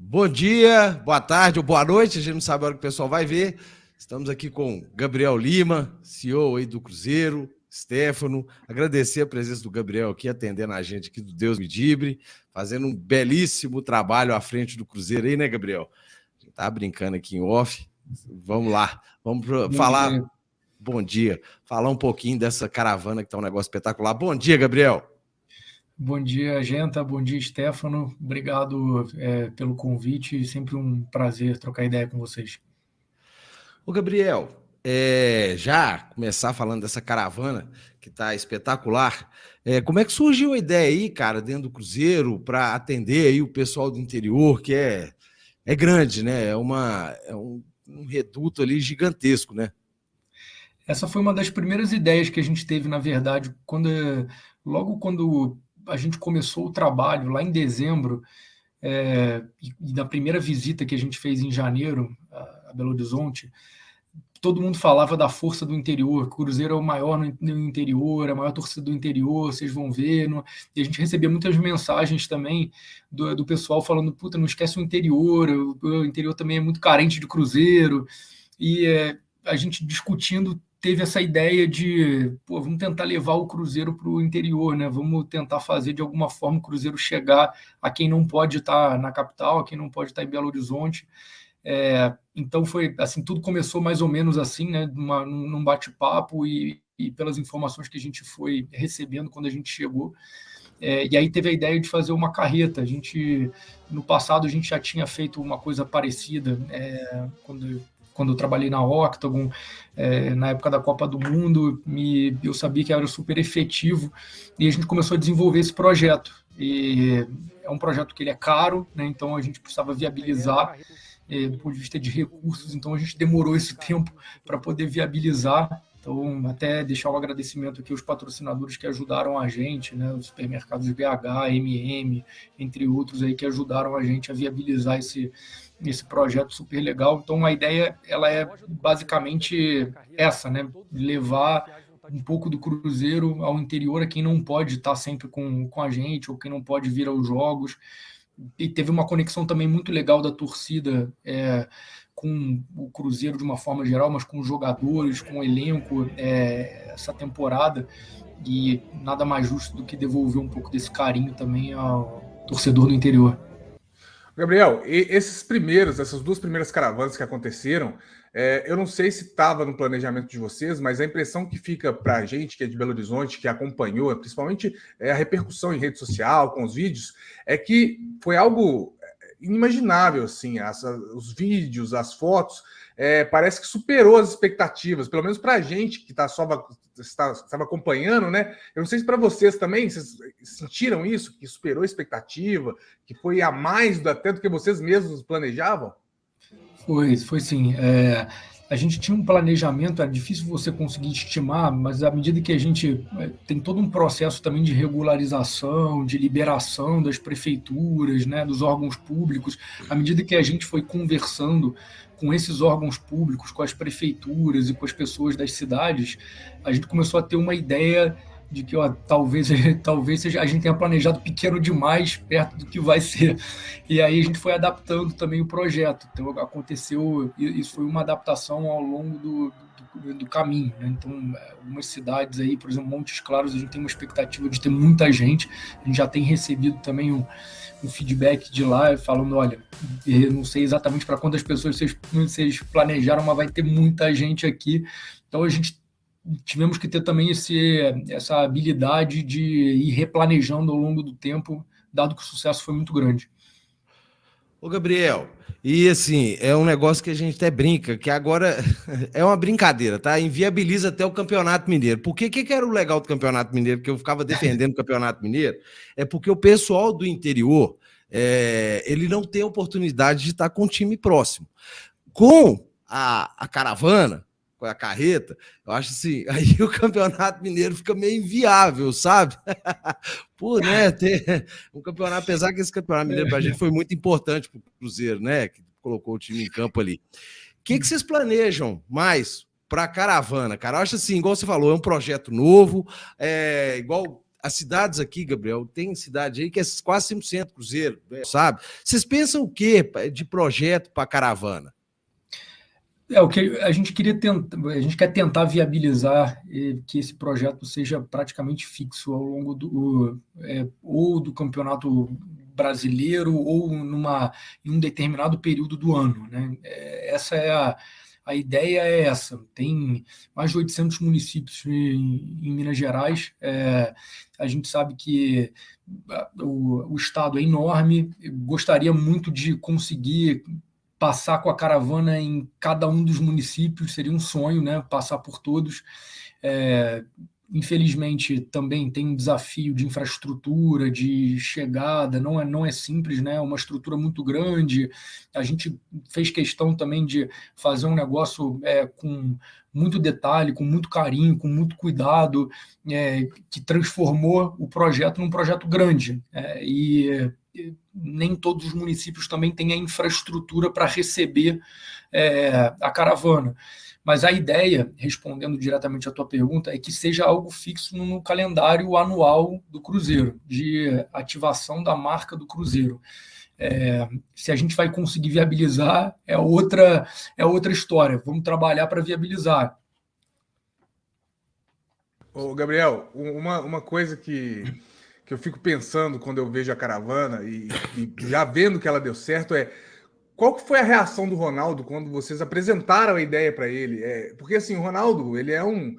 Bom dia, boa tarde ou boa noite, a gente não sabe a hora que o pessoal vai ver. Estamos aqui com Gabriel Lima, CEO aí do Cruzeiro, Stefano. Agradecer a presença do Gabriel aqui, atendendo a gente aqui do Deus me livre, fazendo um belíssimo trabalho à frente do Cruzeiro aí, né, Gabriel? A gente tá brincando aqui em off. Vamos lá, Bom falar. dia. Bom dia, falar um pouquinho dessa caravana que tá um negócio espetacular. Bom dia, Gabriel. Bom dia, Genta. Bom dia, Stefano. Obrigado pelo convite. Sempre um prazer trocar ideia com vocês. Ô, Gabriel, já começar falando dessa caravana que tá espetacular, como é que surgiu a ideia aí, cara, dentro do Cruzeiro, para atender aí o pessoal do interior, que é grande, né? É um reduto ali gigantesco, né? Essa foi uma das primeiras ideias que a gente teve, na verdade, logo quando a gente começou o trabalho, lá em dezembro, e na primeira visita que a gente fez em janeiro a Belo Horizonte. Todo mundo falava da força do interior, que o Cruzeiro é o maior no interior, a maior torcida do interior, vocês vão ver. E a gente recebia muitas mensagens também do pessoal falando, puta, não esquece o interior também é muito carente de Cruzeiro. E a gente discutindo teve essa ideia de, pô, vamos tentar levar o Cruzeiro para o interior, né? Vamos tentar fazer de alguma forma o Cruzeiro chegar a quem não pode estar na capital, a quem não pode estar em Belo Horizonte. Então foi assim, tudo começou mais ou menos assim, né, num bate-papo e pelas informações que a gente foi recebendo quando a gente chegou. E aí teve a ideia de fazer uma carreta. No passado, a gente já tinha feito uma coisa parecida, quando eu trabalhei na Octagon, na época da Copa do Mundo, eu sabia que era super efetivo, e a gente começou a desenvolver esse projeto. E é um projeto que ele é caro, né, então a gente precisava viabilizar do ponto de vista de recursos, então a gente demorou esse tempo para poder viabilizar. Então, até deixar um agradecimento aqui aos patrocinadores que ajudaram a gente, né, os supermercados BH, MM, entre outros aí que ajudaram a gente a viabilizar esse projeto super legal. Então, a ideia ela é basicamente essa, né, levar um pouco do Cruzeiro ao interior, a quem não pode estar sempre com a gente ou quem não pode vir aos jogos. E teve uma conexão também muito legal da torcida com o Cruzeiro de uma forma geral, mas com os jogadores, com o elenco essa temporada. E nada mais justo do que devolver um pouco desse carinho também ao torcedor do interior. Gabriel, essas duas primeiras caravanas que aconteceram, eu não sei se estava no planejamento de vocês, mas a impressão que fica para a gente, que é de Belo Horizonte, que acompanhou, principalmente a repercussão em rede social, com os vídeos, é que foi algo inimaginável, assim, os vídeos, as fotos, parece que superou as expectativas, pelo menos para a gente que estava acompanhando, né? Eu não sei se para vocês também, vocês sentiram isso, que superou a expectativa, que foi a mais até do que vocês mesmos planejavam? Foi sim. A gente tinha um planejamento, era difícil você conseguir estimar, mas à medida que a gente tem todo um processo também de regularização, de liberação das prefeituras, né, dos órgãos públicos, à medida que a gente foi conversando com esses órgãos públicos, com as prefeituras e com as pessoas das cidades, a gente começou a ter uma ideia de que talvez seja, a gente tenha planejado pequeno demais perto do que vai ser. E aí a gente foi adaptando também o projeto. Então aconteceu, isso foi uma adaptação ao longo do caminho. Né? Então, algumas cidades aí, por exemplo, Montes Claros, a gente tem uma expectativa de ter muita gente. A gente já tem recebido também um feedback de lá falando, olha, eu não sei exatamente para quantas pessoas vocês planejaram, mas vai ter muita gente aqui. Então a gente tivemos que ter também essa habilidade de ir replanejando ao longo do tempo, dado que o sucesso foi muito grande. Ô, Gabriel, e assim, é um negócio que a gente até brinca, que agora é uma brincadeira, tá? Inviabiliza até o Campeonato Mineiro. Por que era o legal do Campeonato Mineiro, que eu ficava defendendo o Campeonato Mineiro? É porque o pessoal do interior, ele não tem oportunidade de estar com um time próximo. Com a caravana, com a carreta, eu acho assim, aí o Campeonato Mineiro fica meio inviável, sabe? Pô, né, ter um campeonato, apesar que esse Campeonato Mineiro pra gente foi muito importante pro Cruzeiro, né, que colocou o time em campo ali. O que vocês planejam mais para a caravana, cara? Eu acho assim, igual você falou, é um projeto novo, igual as cidades aqui, Gabriel, tem cidade aí que é quase 100% cruzeiro, sabe? Vocês pensam o quê de projeto para caravana? O que a gente queria tentar, a gente quer tentar viabilizar que esse projeto seja praticamente fixo ao longo ou do campeonato brasileiro ou em um determinado período do ano, né? Essa é a ideia é essa. Tem mais de 800 municípios em Minas Gerais. A gente sabe que o estado é enorme. Eu gostaria muito de conseguir passar com a caravana em cada um dos municípios, seria um sonho, né? Passar por todos. Infelizmente, também tem um desafio de infraestrutura, de chegada, não é simples, né? É uma estrutura muito grande. A gente fez questão também de fazer um negócio com muito detalhe, com muito carinho, com muito cuidado, que transformou o projeto num projeto grande. E nem todos os municípios também têm a infraestrutura para receber a caravana. Mas a ideia, respondendo diretamente à tua pergunta, é que seja algo fixo no calendário anual do Cruzeiro, de ativação da marca do Cruzeiro. Se a gente vai conseguir viabilizar, é outra história. Vamos trabalhar para viabilizar. Ô, Gabriel, uma coisa que eu fico pensando quando eu vejo a caravana e já vendo que ela deu certo qual que foi a reação do Ronaldo quando vocês apresentaram a ideia para ele? Porque assim, o Ronaldo, ele é um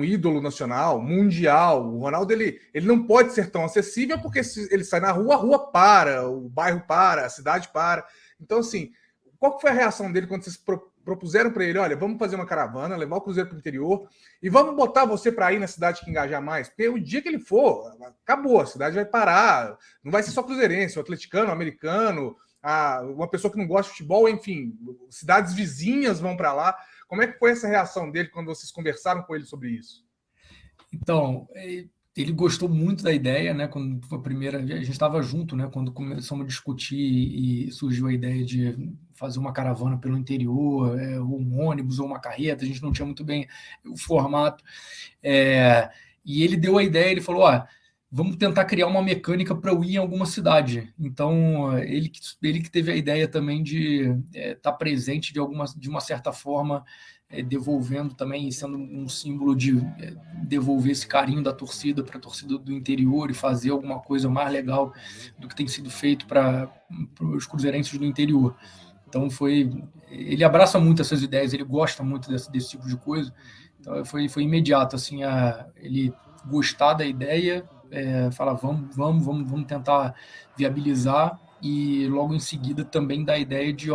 ídolo nacional, mundial. O Ronaldo, ele não pode ser tão acessível porque se ele sai na rua, a rua para, o bairro para, a cidade para. Então, assim, qual que foi a reação dele quando vocês propuseram para ele, olha, vamos fazer uma caravana, levar o Cruzeiro para o interior e vamos botar você para ir na cidade que engajar mais? Porque o dia que ele for, acabou, a cidade vai parar, não vai ser só cruzeirense, o atleticano, o americano, uma pessoa que não gosta de futebol, enfim, cidades vizinhas vão para lá. Como é que foi essa reação dele quando vocês conversaram com ele sobre isso? Então, ele gostou muito da ideia, né? Quando foi a primeira, a gente estava junto, né? Quando começamos a discutir e surgiu a ideia de fazer uma caravana pelo interior, ou um ônibus ou uma carreta, a gente não tinha muito bem o formato. E ele deu a ideia, ele falou, vamos tentar criar uma mecânica para eu ir em alguma cidade. Então, ele que teve a ideia também de estar presente de uma certa forma, devolvendo também, sendo um símbolo de devolver esse carinho da torcida para a torcida do interior e fazer alguma coisa mais legal do que tem sido feito para os cruzeirenses do interior. Então, ele abraça muito essas ideias, ele gosta muito desse tipo de coisa. Então, foi imediato, assim, ele gostar da ideia, falar vamos tentar viabilizar, e logo em seguida também dá a ideia de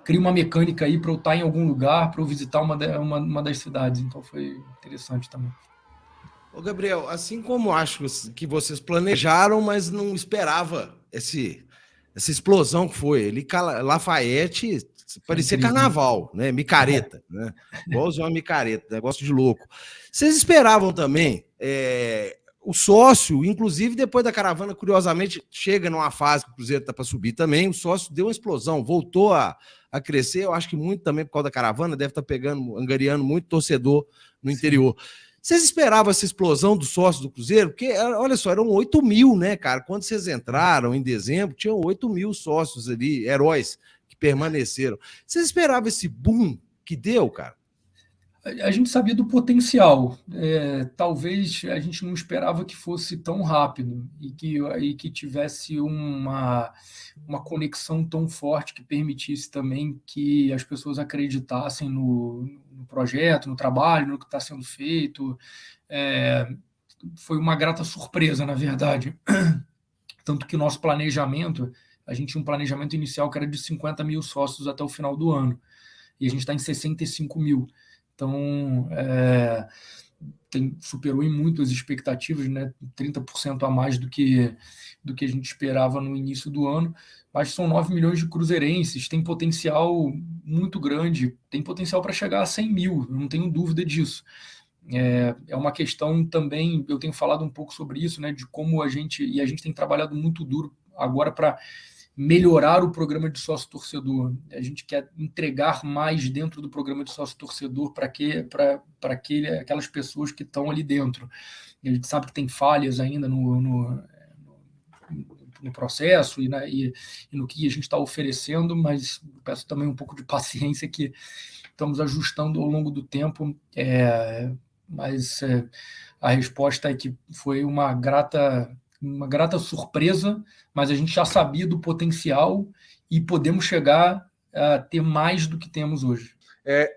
cria uma mecânica aí para eu estar em algum lugar, para eu visitar uma das cidades. Então foi interessante também. Ô Gabriel, assim como acho que vocês planejaram, mas não esperava essa explosão que foi. Lafayette parecia carnaval, né? Micareta, né? Igualzinho uma micareta, negócio de louco. Vocês esperavam também o sócio, inclusive depois da caravana, curiosamente, chega numa fase que o Cruzeiro está para subir também, o sócio deu uma explosão, voltou a crescer, eu acho que muito também por causa da caravana, deve estar angariando muito torcedor no interior. Vocês esperavam essa explosão do sócio do Cruzeiro? Porque, olha só, eram 8 mil, né, cara? Quando vocês entraram em dezembro, tinham 8 mil sócios ali, heróis, que permaneceram. Vocês esperavam esse boom que deu, cara? A gente sabia do potencial. Talvez a gente não esperava que fosse tão rápido e que tivesse uma conexão tão forte que permitisse também que as pessoas acreditassem no projeto, no trabalho, no que está sendo feito. Foi uma grata surpresa, na verdade. Tanto que nosso planejamento, a gente tinha um planejamento inicial que era de 50 mil sócios até o final do ano. E a gente está em 65 mil. Então, superou em muito as expectativas, né? 30% a mais do que a gente esperava no início do ano, mas são 9 milhões de cruzeirenses, tem potencial muito grande, tem potencial para chegar a 100 mil, não tenho dúvida disso. É uma questão também, eu tenho falado um pouco sobre isso, né? De como a gente tem trabalhado muito duro agora para melhorar o programa de sócio-torcedor. A gente quer entregar mais dentro do programa de sócio-torcedor para aquelas pessoas que estão ali dentro. A gente sabe que tem falhas ainda no processo e no que a gente está oferecendo, mas peço também um pouco de paciência que estamos ajustando ao longo do tempo, mas a resposta é que foi uma grata surpresa, mas a gente já sabia do potencial e podemos chegar a ter mais do que temos hoje.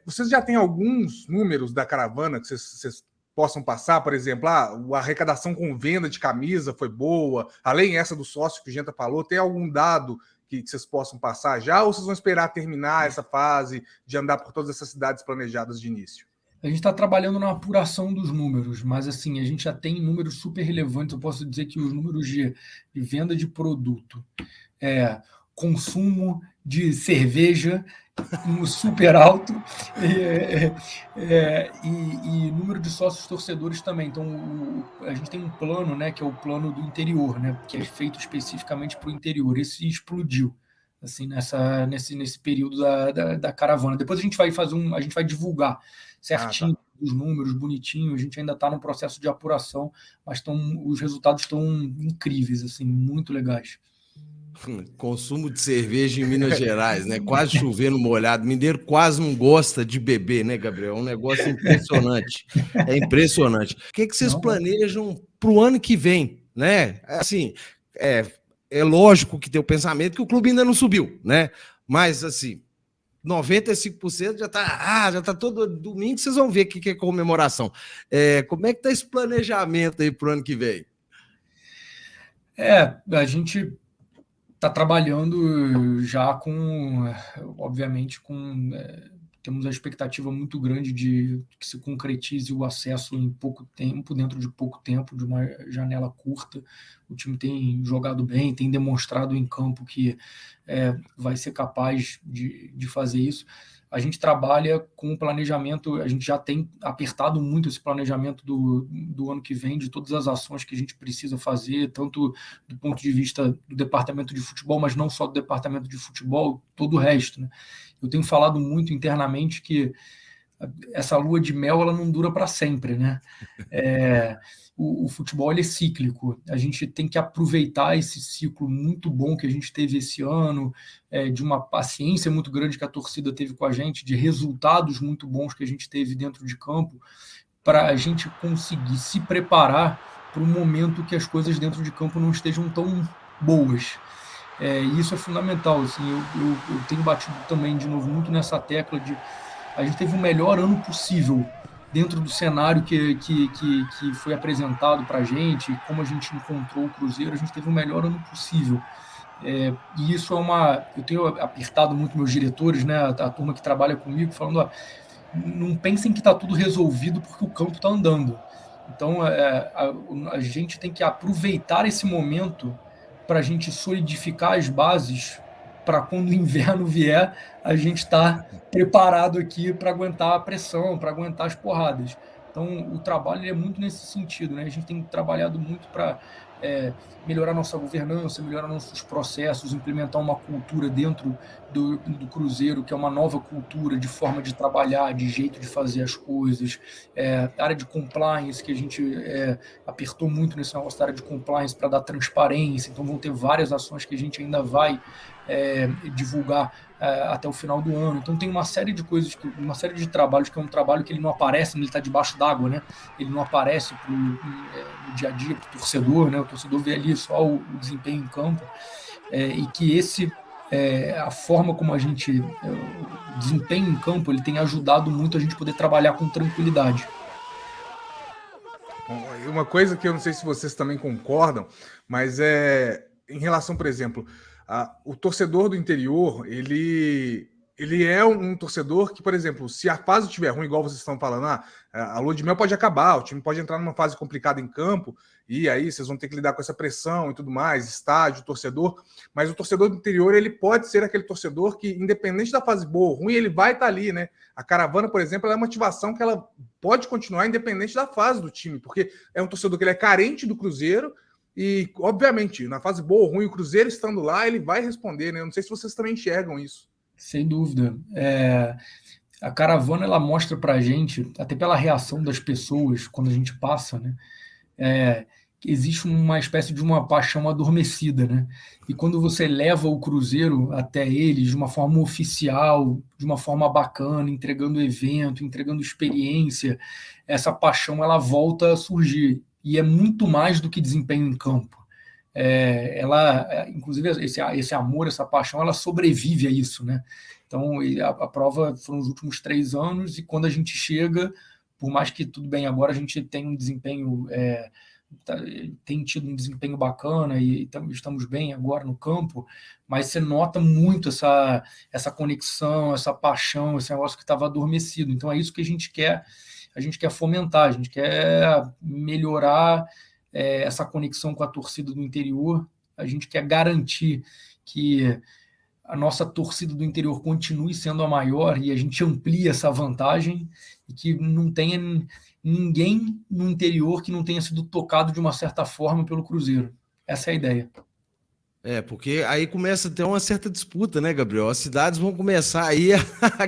Vocês já têm alguns números da caravana que vocês possam passar? Por exemplo, a arrecadação com venda de camisa foi boa, além essa do sócio que o Genta falou, tem algum dado que vocês possam passar já, ou vocês vão esperar terminar essa fase de andar por todas essas cidades planejadas de início? A gente está trabalhando na apuração dos números, mas assim, a gente já tem números super relevantes. Eu posso dizer que os números de venda de produto, consumo de cerveja super alto e número de sócios torcedores também. Então, a gente tem um plano, né, que é o plano do interior, né, que é feito especificamente para o interior. Esse explodiu assim, nesse período da caravana. Depois a gente vai divulgar certinho os números, bonitinho. A gente ainda está no processo de apuração, mas os resultados estão incríveis, assim, muito legais. Consumo de cerveja em Minas Gerais, né? Quase chovendo molhado. Mineiro quase não gosta de beber, né, Gabriel? É um negócio impressionante. É impressionante. O que vocês planejam para o ano que vem, né? Assim, é lógico que tem o pensamento que o clube ainda não subiu, né? Mas, assim, 95% já tá todo domingo, vocês vão ver o que é comemoração. Como é que tá esse planejamento aí para o ano que vem? A gente está trabalhando já obviamente, temos a expectativa muito grande de que se concretize o acesso em pouco tempo, dentro de pouco tempo, de uma janela curta. O time tem jogado bem, tem demonstrado em campo que vai ser capaz de fazer isso. A gente trabalha com o planejamento, a gente já tem apertado muito esse planejamento do ano que vem, de todas as ações que a gente precisa fazer, tanto do ponto de vista do departamento de futebol, mas não só do departamento de futebol, todo o resto, né? Eu tenho falado muito internamente que essa lua de mel ela não dura para sempre, né? O futebol ele é cíclico. A gente tem que aproveitar esse ciclo muito bom que a gente teve esse ano, de uma paciência muito grande que a torcida teve com a gente, de resultados muito bons que a gente teve dentro de campo, para a gente conseguir se preparar para um momento que as coisas dentro de campo não estejam tão boas. E isso é fundamental. Assim, eu tenho batido também, de novo, muito nessa tecla de a gente teve o melhor ano possível dentro do cenário que foi apresentado para a gente, como a gente encontrou o Cruzeiro, a gente teve o melhor ano possível. E isso eu tenho apertado muito meus diretores, né, a turma que trabalha comigo, falando, não pensem que está tudo resolvido porque o campo está andando. Então, a gente tem que aproveitar esse momento para a gente solidificar as bases para quando o inverno vier, a gente está preparado aqui para aguentar a pressão, para aguentar as porradas. Então, o trabalho é muito nesse sentido, né? A gente tem trabalhado muito para melhorar nossa governança, melhorar nossos processos, implementar uma cultura dentro do Cruzeiro, que é uma nova cultura de forma de trabalhar, de jeito de fazer as coisas. A área de compliance, que a gente apertou muito nesse negócio da área de compliance para dar transparência. Então, vão ter várias ações que a gente ainda vai divulgar até o final do ano. Então tem uma série de coisas, uma série de trabalhos que é um trabalho que ele não aparece, ele está debaixo d'água, né? Ele não aparece no dia a dia para o torcedor, né? O torcedor vê ali só o desempenho em campo, e que a forma como a gente o desempenho em campo, ele tem ajudado muito a gente poder trabalhar com tranquilidade. Uma coisa que eu não sei se vocês também concordam, mas em relação, por exemplo, o torcedor do interior, ele é um torcedor que, por exemplo, se a fase estiver ruim, igual vocês estão falando, a lua de mel pode acabar, o time pode entrar numa fase complicada em campo, e aí vocês vão ter que lidar com essa pressão e tudo mais, estádio, torcedor, mas o torcedor do interior, ele pode ser aquele torcedor que, independente da fase boa ou ruim, ele vai estar ali, né? A caravana, por exemplo, ela é uma motivação que ela pode continuar independente da fase do time, porque é um torcedor que ele é carente do Cruzeiro, E, obviamente, na fase boa ou ruim, o Cruzeiro estando lá, ele vai responder, né? Eu não sei se vocês também enxergam isso. Sem dúvida. A caravana, ela mostra para a gente, até pela reação das pessoas quando a gente passa, né? Que existe uma espécie de uma paixão adormecida, né? E quando você leva o Cruzeiro até eles de uma forma oficial, de uma forma bacana, entregando evento, entregando experiência, essa paixão ela volta a surgir. E é muito mais do que desempenho em campo. Inclusive, esse amor, essa paixão, ela sobrevive a isso, né? Então, a prova foram os últimos 3 anos, e quando a gente chega, por mais que tudo bem, agora a gente tem um desempenho, tem tido um desempenho bacana e estamos bem agora no campo, mas você nota muito essa conexão, essa paixão, esse negócio que estava adormecido. Então, é isso que a gente quer fomentar, a gente quer melhorar essa conexão com a torcida do interior, a gente quer garantir que a nossa torcida do interior continue sendo a maior e a gente amplie essa vantagem e que não tenha ninguém no interior que não tenha sido tocado de uma certa forma pelo Cruzeiro. Essa é a ideia. Porque aí começa a ter uma certa disputa, né, Gabriel? As cidades vão começar aí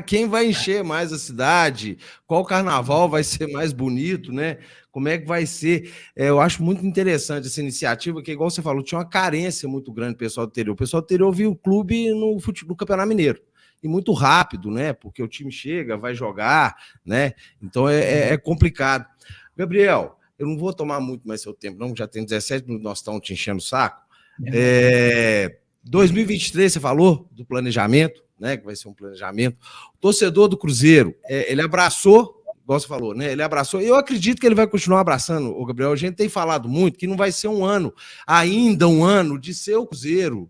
quem vai encher mais a cidade, qual carnaval vai ser mais bonito, né? Como é que vai ser? Eu acho muito interessante essa iniciativa, que, igual você falou, tinha uma carência muito grande do pessoal do interior. O pessoal do interior viu o clube no Campeonato Mineiro. E muito rápido, né? Porque o time chega, vai jogar, né? Então é complicado. Gabriel, eu não vou tomar muito mais seu tempo, não, já tem 17 minutos, nós estamos te enchendo o saco. 2023, você falou do planejamento, né? Que vai ser um planejamento. O torcedor do Cruzeiro, ele abraçou, igual você falou, né? Ele abraçou, e eu acredito que ele vai continuar abraçando, o Gabriel. A gente tem falado muito que não vai ser ainda um ano de ser o Cruzeiro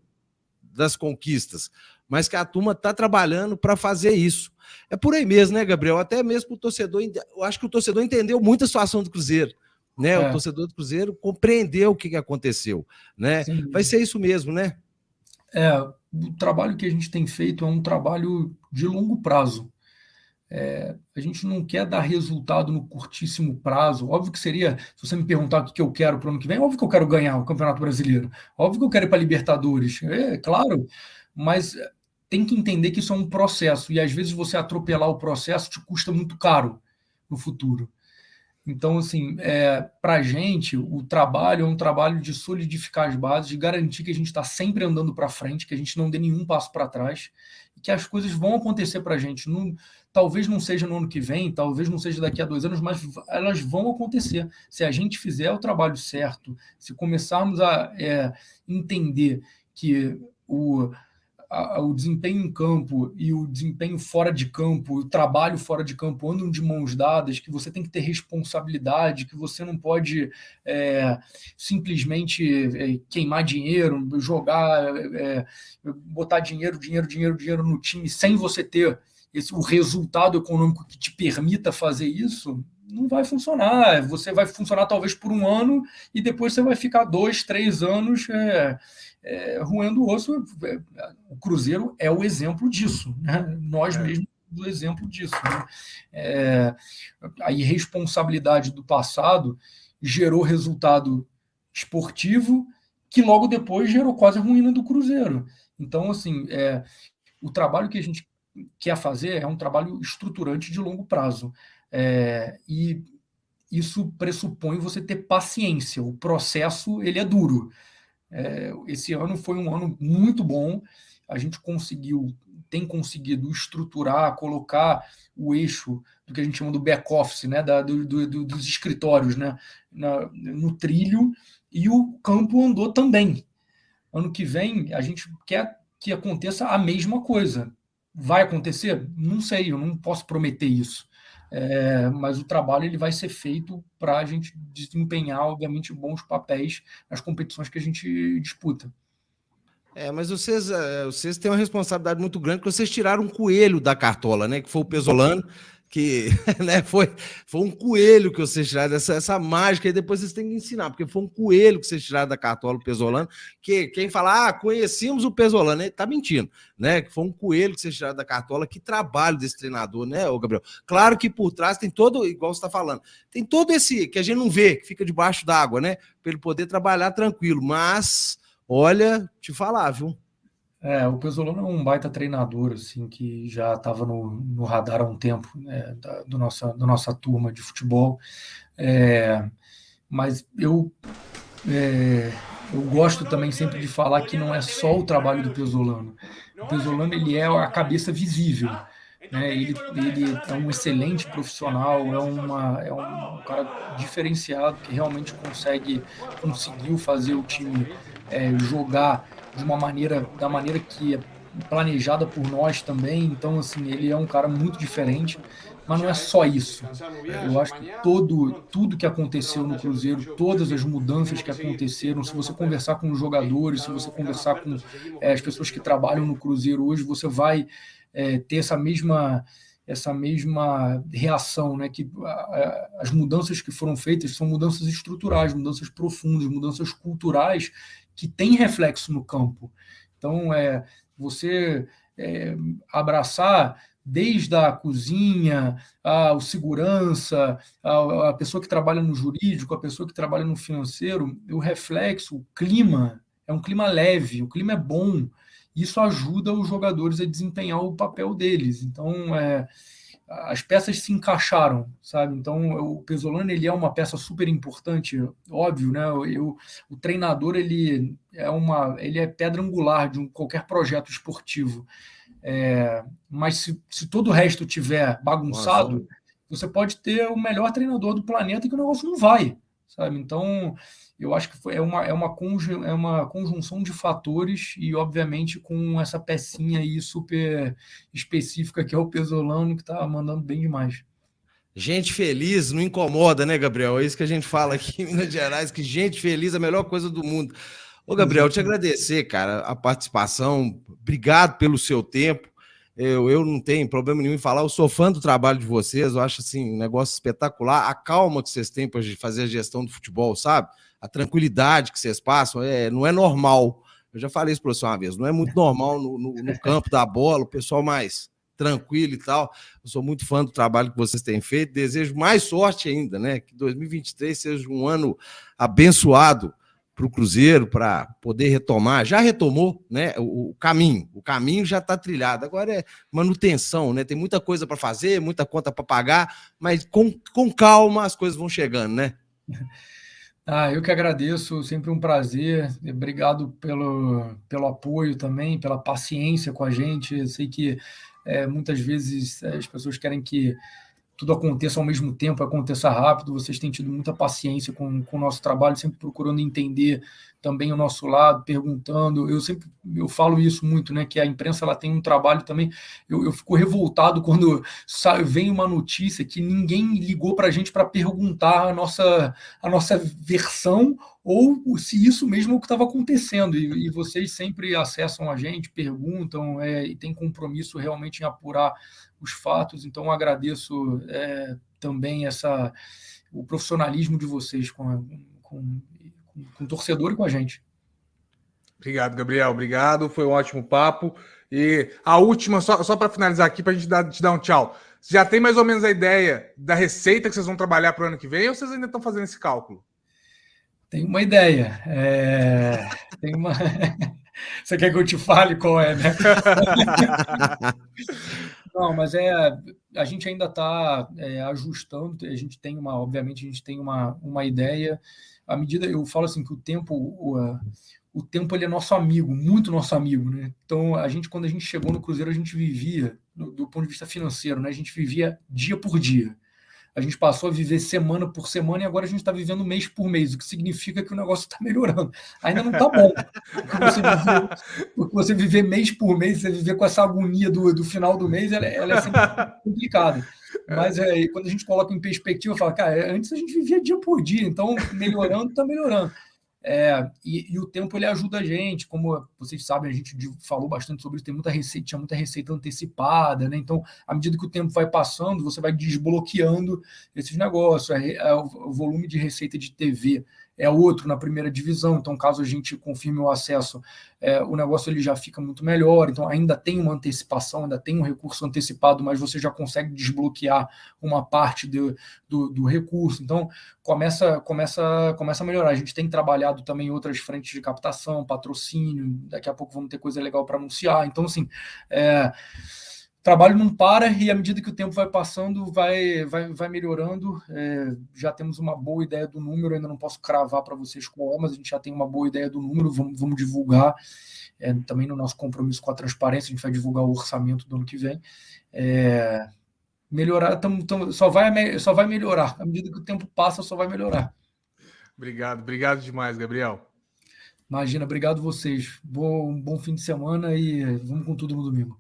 das conquistas, mas que a turma está trabalhando para fazer isso. É por aí mesmo, né, Gabriel? Até mesmo o torcedor, eu acho que o torcedor entendeu muito a situação do Cruzeiro. Né? O torcedor do Cruzeiro compreendeu o que aconteceu, né? Vai ser isso mesmo, né? O trabalho que a gente tem feito é um trabalho de longo prazo. A gente não quer dar resultado no curtíssimo prazo. Óbvio que seria, se você me perguntar o que eu quero para o ano que vem, óbvio que eu quero ganhar o Campeonato Brasileiro, óbvio que eu quero ir para a Libertadores, claro, mas tem que entender que isso é um processo, e às vezes você atropelar o processo te custa muito caro no futuro. Então, assim, para a gente, o trabalho é um trabalho de solidificar as bases, de garantir que a gente está sempre andando para frente, que a gente não dê nenhum passo para trás, e que as coisas vão acontecer para a gente. Talvez não seja no ano que vem, talvez não seja daqui a 2 anos, mas elas vão acontecer. Se a gente fizer o trabalho certo, se começarmos a entender que o desempenho em campo e o desempenho fora de campo, o trabalho fora de campo andam de mãos dadas, que você tem que ter responsabilidade, que você não pode simplesmente queimar dinheiro, jogar, botar dinheiro no time sem você ter o resultado econômico que te permita fazer isso, não vai funcionar. Você vai funcionar talvez por 1 ano e depois você vai ficar 2, 3 anos roendo o osso. O Cruzeiro é o exemplo disso, né? Nós mesmos somos o exemplo disso, né? A irresponsabilidade do passado gerou resultado esportivo que logo depois gerou quase a ruína do Cruzeiro. Então, assim, o trabalho que a gente quer fazer é um trabalho estruturante de longo prazo. E isso pressupõe você ter paciência. O processo ele é duro. Esse ano foi um ano muito bom. A gente tem conseguido estruturar, colocar o eixo do que a gente chama do back-office, né, dos escritórios, né, no trilho, e o campo andou também. Ano que vem, a gente quer que aconteça a mesma coisa. Vai acontecer? Não sei, eu não posso prometer isso. Mas o trabalho ele vai ser feito para a gente desempenhar, obviamente, bons papéis nas competições que a gente disputa. Mas vocês têm uma responsabilidade muito grande, porque vocês tiraram um coelho da cartola, né? Que foi o Pesolano, que né, foi um coelho que vocês tiraram, essa mágica, e depois vocês têm que ensinar, porque foi um coelho que vocês tiraram da cartola o Pesolano, que quem fala, conhecíamos o Pesolano, ele tá mentindo, né? Que foi um coelho que vocês tiraram da cartola, que trabalho desse treinador, né, ô Gabriel? Claro que por trás tem todo, igual você tá falando, tem todo esse, que a gente não vê, que fica debaixo d'água, né? Para ele poder trabalhar tranquilo, mas, olha, te falar, viu? O Pesolano é um baita treinador, assim, que já estava no radar há um tempo, né, da nossa turma de futebol. Mas eu gosto também sempre de falar que não é só o trabalho do Pesolano. O Pesolano, ele é a cabeça visível, né? Ele é um excelente profissional, é um cara diferenciado que realmente conseguiu fazer o time jogar da maneira que é planejada por nós também. Então, assim, ele é um cara muito diferente, mas não é só isso. Eu acho que tudo que aconteceu no Cruzeiro, todas as mudanças que aconteceram, se você conversar com os jogadores, se você conversar com as pessoas que trabalham no Cruzeiro hoje, você vai ter essa mesma reação, né? Que as mudanças que foram feitas são mudanças estruturais, mudanças profundas, mudanças culturais que têm reflexo no campo. Então, você abraçar desde a cozinha, o segurança, a pessoa que trabalha no jurídico, a pessoa que trabalha no financeiro, o reflexo, o clima, é um clima leve, o clima é bom. Isso ajuda os jogadores a desempenhar o papel deles. Então, as peças se encaixaram, sabe? Então, o Pesolano, ele é uma peça super importante, óbvio, né? O treinador, ele é pedra angular de qualquer projeto esportivo. Mas se todo o resto tiver bagunçado, você pode ter o melhor treinador do planeta que o negócio não vai, sabe? Então, eu acho que é uma conjunção de fatores e, obviamente, com essa pecinha aí super específica que é o Pesolano, que está mandando bem demais. Gente feliz não incomoda, né, Gabriel? É isso que a gente fala aqui em Minas Gerais, que gente feliz é a melhor coisa do mundo. Ô, Gabriel, eu te agradecer, cara, a participação. Obrigado pelo seu tempo. Eu não tenho problema nenhum em falar, eu sou fã do trabalho de vocês, eu acho assim, um negócio espetacular, a calma que vocês têm para fazer a gestão do futebol, sabe? A tranquilidade que vocês passam, não é normal. Eu já falei isso para você uma vez, não é muito normal no campo da bola, o pessoal mais tranquilo e tal. Eu sou muito fã do trabalho que vocês têm feito, desejo mais sorte ainda, né? Que 2023 seja um ano abençoado para o Cruzeiro, para poder retomar. Já retomou, né? O caminho já está trilhado. Agora é manutenção, né? Tem muita coisa para fazer, muita conta para pagar, mas com calma as coisas vão chegando, né? Eu que agradeço, sempre um prazer. Obrigado pelo apoio também, pela paciência com a gente. Eu sei que muitas vezes as pessoas querem que tudo aconteça ao mesmo tempo, aconteça rápido. Vocês têm tido muita paciência com o nosso trabalho, sempre procurando entender também o nosso lado, perguntando. Eu falo isso muito, né? Que a imprensa ela tem um trabalho também. Eu fico revoltado quando vem uma notícia que ninguém ligou para a gente para perguntar a nossa versão ou se isso mesmo é o que estava acontecendo. E vocês sempre acessam a gente, perguntam e têm compromisso realmente em apurar os fatos. Então, eu agradeço também o profissionalismo de vocês com o torcedor e com a gente. Obrigado, Gabriel. Obrigado. Foi um ótimo papo. E a última, só para finalizar aqui, para a gente te dar um tchau. Você já tem mais ou menos a ideia da receita que vocês vão trabalhar para o ano que vem ou vocês ainda estão fazendo esse cálculo? Tem uma ideia. Você quer que eu te fale qual é, né? Não, mas a gente ainda está ajustando. Obviamente, a gente tem uma ideia. À medida, eu falo assim que o tempo ele é nosso amigo, muito nosso amigo, né? Então, quando a gente chegou no Cruzeiro, a gente vivia, do ponto de vista financeiro, né? A gente vivia dia por dia. A gente passou a viver semana por semana e agora a gente está vivendo mês por mês, o que significa que o negócio está melhorando. Ainda não está bom. Porque você viver mês por mês, você viver com essa agonia do final do mês, ela é sempre complicada. Mas quando a gente coloca em perspectiva, fala, cara, antes a gente vivia dia por dia, então melhorando, está melhorando. E o tempo ele ajuda a gente, como vocês sabem, a gente falou bastante sobre isso, tem muita receita, tinha muita receita antecipada, né? Então, à medida que o tempo vai passando, você vai desbloqueando esses negócios. O volume de receita de TV é outro na primeira divisão, então caso a gente confirme o acesso, o negócio ele já fica muito melhor, então ainda tem uma antecipação, ainda tem um recurso antecipado, mas você já consegue desbloquear uma parte do recurso, então começa a melhorar. A gente tem trabalhado também em outras frentes de captação, patrocínio, daqui a pouco vamos ter coisa legal para anunciar, então assim, o trabalho não para e à medida que o tempo vai passando, vai melhorando. Já temos uma boa ideia do número, ainda não posso cravar para vocês qual é, mas a gente já tem uma boa ideia do número, vamos divulgar. Também no nosso compromisso com a transparência, a gente vai divulgar o orçamento do ano que vem. Melhorar, só vai melhorar. À medida que o tempo passa, só vai melhorar. Obrigado demais, Gabriel. Imagina, obrigado vocês. Um bom fim de semana e vamos com tudo no domingo.